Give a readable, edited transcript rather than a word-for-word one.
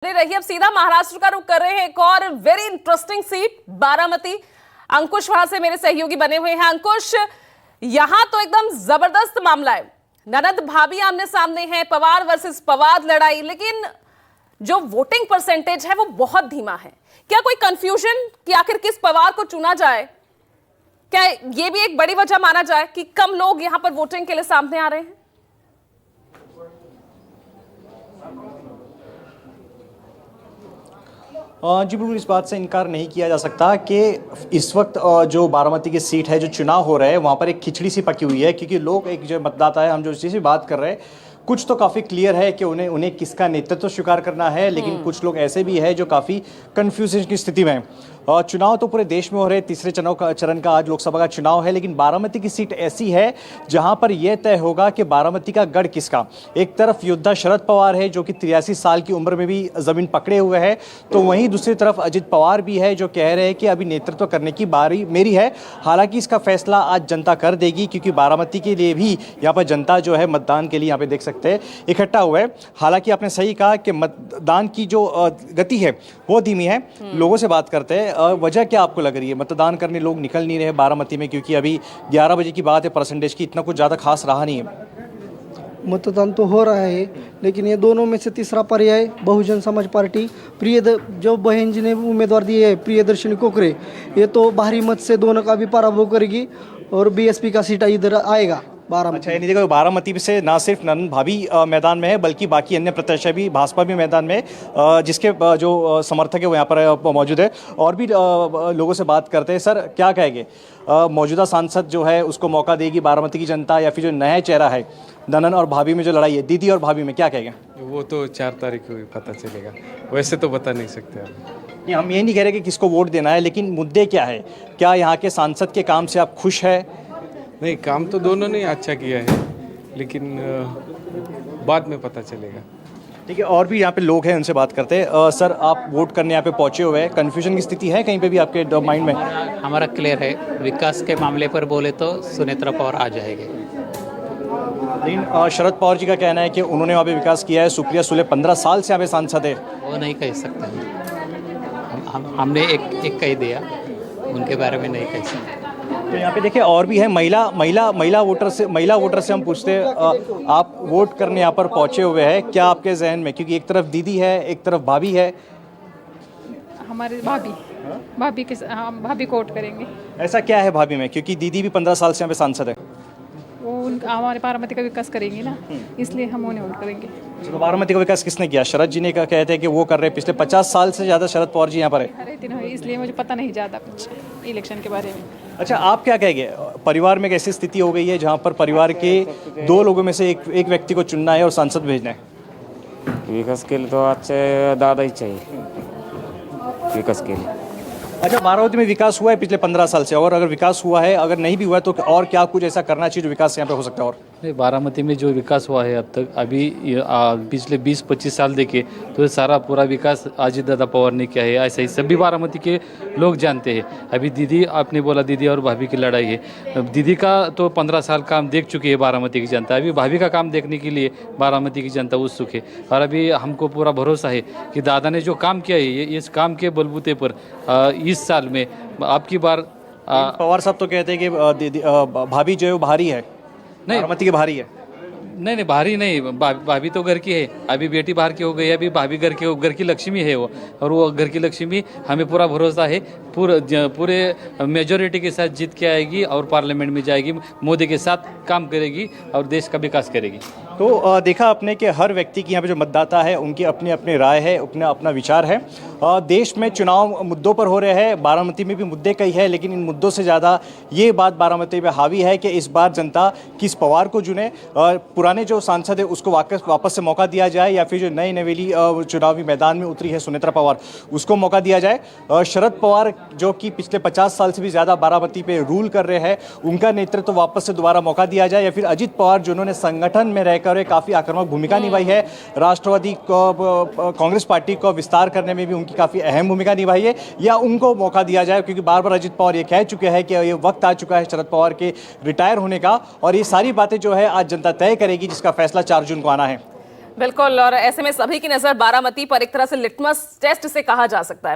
रही अब सीधा महाराष्ट्र का रुख कर रहे हैं। एक और वेरी इंटरेस्टिंग सीट बारामती। अंकुश वहां से मेरे सहयोगी बने हुए हैं। अंकुश, यहां तो एकदम जबरदस्त मामला है। ननद भाभी आमने सामने हैं, पवार वर्सेस पवार लड़ाई, लेकिन जो वोटिंग परसेंटेज है वो बहुत धीमा है। क्या कोई कंफ्यूजन कि आखिर किस पवार को चुना जाए? क्या ये भी एक बड़ी वजह माना जाए कि कम लोग यहां पर वोटिंग के लिए सामने आ रहे हैं? जी बिल्कुल, इस बात से इनकार नहीं किया जा सकता कि इस वक्त जो बारामती की सीट है, जो चुनाव हो रहा है, वहाँ पर एक खिचड़ी सी पकी हुई है। क्योंकि लोग, एक जो मतदाता है, हम जो चीज़ बात कर रहे हैं, कुछ तो काफ़ी क्लियर है कि उन्हें किसका नेतृत्व स्वीकार करना है, लेकिन कुछ लोग ऐसे भी हैं जो काफ़ी कन्फ्यूजन की स्थिति में हैं। चुनाव तो पूरे देश में हो रहे हैं, तीसरे चरण का आज लोकसभा का चुनाव है, लेकिन बारामती की सीट ऐसी है जहां पर यह तय होगा कि बारामती का गढ़ किसका। एक तरफ योद्धा शरद पवार है जो कि 83 साल की उम्र में भी जमीन पकड़े हुए हैं, तो वहीं दूसरी तरफ अजित पवार भी है जो कह रहे हैं कि अभी नेतृत्व करने की बारी मेरी है। हालांकि इसका फैसला आज जनता कर देगी, क्योंकि बारामती के लिए भी यहाँ पर जनता जो है मतदान के लिए यहाँ पे देख सकते हैं इकट्ठा हुआ है। हालांकि आपने सही कहा कि मतदान की जो गति है वो धीमी है। लोगों से बात करते हैं, वजह क्या आपको लग रही है? मतदान करने लोग निकल नहीं रहे बारामती में, क्योंकि अभी 11 बजे की बात है, परसेंटेज की इतना कुछ ज़्यादा खास रहा नहीं है। मतदान तो हो रहा है, लेकिन ये दोनों में से तीसरा पर्याय बहुजन समाज पार्टी जो बहन जी ने उम्मीदवार दिए है प्रियदर्शनी कोकरे, ये तो भारी मत से दोनों का भी पराभव करेगी और बीएसपी का सीट इधर आएगा बारामती। अच्छा, यानी देखो बारामती से ना सिर्फ ननद भाभी मैदान में है, बल्कि बाकी अन्य प्रत्याशी भी, भाजपा भी मैदान में है, जिसके जो समर्थक है वो यहाँ पर मौजूद है। और भी लोगों से बात करते हैं। सर, क्या कहेंगे, मौजूदा सांसद जो है उसको मौका देगी बारामती की जनता, या फिर जो नया चेहरा है ननन और भाभी में जो लड़ाई है, दीदी और भाभी में, क्या कहेंगे? वो तो 4 तारीख को पता चलेगा, वैसे तो बता नहीं सकते आप। नहीं, हम ये नहीं कह रहे कि किसको वोट देना है, लेकिन मुद्दे क्या है? क्या यहाँ के सांसद के काम से आप खुश है? नहीं, काम तो दोनों ने अच्छा किया है, लेकिन बाद में पता चलेगा। ठीक है, और भी यहाँ पे लोग हैं, उनसे बात करते हैं। सर, आप वोट करने यहाँ पे पहुँचे हुए हैं, कन्फ्यूजन की स्थिति है कहीं पे भी आपके माइंड में? हमारा क्लियर है। विकास के मामले पर बोले तो सुनेत्रा पवार आ जाएंगे। लेकिन शरद पवार जी का कहना है कि उन्होंने वहाँ पे विकास किया है। सुप्रिया सुले 15 साल से यहाँ पे सांसद है। वो नहीं कह सकते। हमने एक कह दिया, उनके बारे में नहीं कह सकते। तो यहाँ पे देखिए, और भी है महिला वोटर से हम पूछते हैं, आप वोट करने यहाँ पर पहुँचे हुए हैं, क्या आपके जहन में? क्योंकि एक तरफ दीदी है, एक तरफ भाभी है। हमारे भाभी को वोट करेंगे। ऐसा क्या है भाभी में? क्योंकि दीदी भी 15 साल से यहाँ पे सांसद है। वो हमारे बारामती का विकास करेंगी ना, इसलिए हम उन्हें वोट करेंगे। तो बारामती का विकास किसने किया? शरद जी ने कहते हैं कि वो कर रहे हैं। पिछले 50 साल से ज़्यादा शरद पवार जी यहाँ पर है। हर दिन है, इसलिए मुझे पता नहीं ज़्यादा कुछ इलेक्शन के बारे में। अच्छा, आप क्या कहेंगे? परिवार में एक ऐसी स्थिति हो गई है जहाँ पर परिवार के 2 लोगों में से एक व्यक्ति को चुनना है और सांसद भेजना है। विकास के लिए तो अच्छे दादा ही चाहिए विकास के लिए। अच्छा, बारामती में विकास हुआ है पिछले 15 साल से, और अगर विकास हुआ है, अगर नहीं भी हुआ है, तो और क्या कुछ ऐसा करना चाहिए जो विकास यहाँ पे हो सकता है? और नहीं, बारामती में जो विकास हुआ है अब तक, अभी पिछले 20-25 साल देखे तो सारा पूरा विकास अजित दादा पवार ने किया है। ऐसा ही सभी बारामती के लोग जानते हैं। अभी दीदी, आपने बोला दीदी और भाभी की लड़ाई है। दीदी का तो 15 साल काम देख चुकी है बारामती की जनता। अभी भाभी का काम देखने के लिए बारामती की जनता उत्सुक है। और अभी हमको पूरा भरोसा है कि दादा ने जो काम किया है, इस काम के बलबूते पर इस साल में आपकी बार पवार साहब तो कहते हैं कि भाभी जो है वो भारी है, बारामती की भारी है। नहीं, भारी नहीं, भाभी तो घर की है। अभी बेटी बाहर की हो गई है, अभी भाभी घर की लक्ष्मी है वो। और वो घर की लक्ष्मी, हमें पूरा भरोसा है, पूरे मेजोरिटी के साथ जीत के आएगी और पार्लियामेंट में जाएगी, मोदी के साथ काम करेगी और देश का विकास करेगी। तो देखा आपने कि हर व्यक्ति की यहाँ पे जो मतदाता है उनकी अपनी अपनी राय है, अपना विचार है। देश में चुनाव मुद्दों पर हो रहे हैं, बारामती में भी मुद्दे कई है, लेकिन इन मुद्दों से ज़्यादा ये बात बारामती में हावी है कि इस बार जनता किस पवार को चुने। पुराने जो सांसद है उसको वापस से मौका दिया जाए, या फिर जो नई नवेली चुनावी मैदान में उतरी है सुनेत्रा पवार, उसको मौका दिया जाए। शरद पवार जो कि पिछले 50 साल से भी ज़्यादा बारामती पे रूल कर रहे हैं, उनका नेतृत्व वापस से दोबारा मौका दिया जाए, या फिर अजित पवार जिन्होंने संगठन में रहकर काफ़ी आक्रामक भूमिका निभाई है, राष्ट्रवादी कांग्रेस पार्टी को विस्तार करने में भी उनकी काफ़ी अहम भूमिका निभाई है, या उनको मौका दिया जाए? क्योंकि बार बार अजित पवार ये कह चुके हैं कि ये वक्त आ चुका है शरद पवार के रिटायर होने का, और ये सारी बातें जो है आज जनता तय करेगी, जिसका फैसला 4 जून को आना है। बिल्कुल, और ऐसे में सभी की नजर बारामती पर एक तरह से लिटमस टेस्ट से कहा जा सकता है।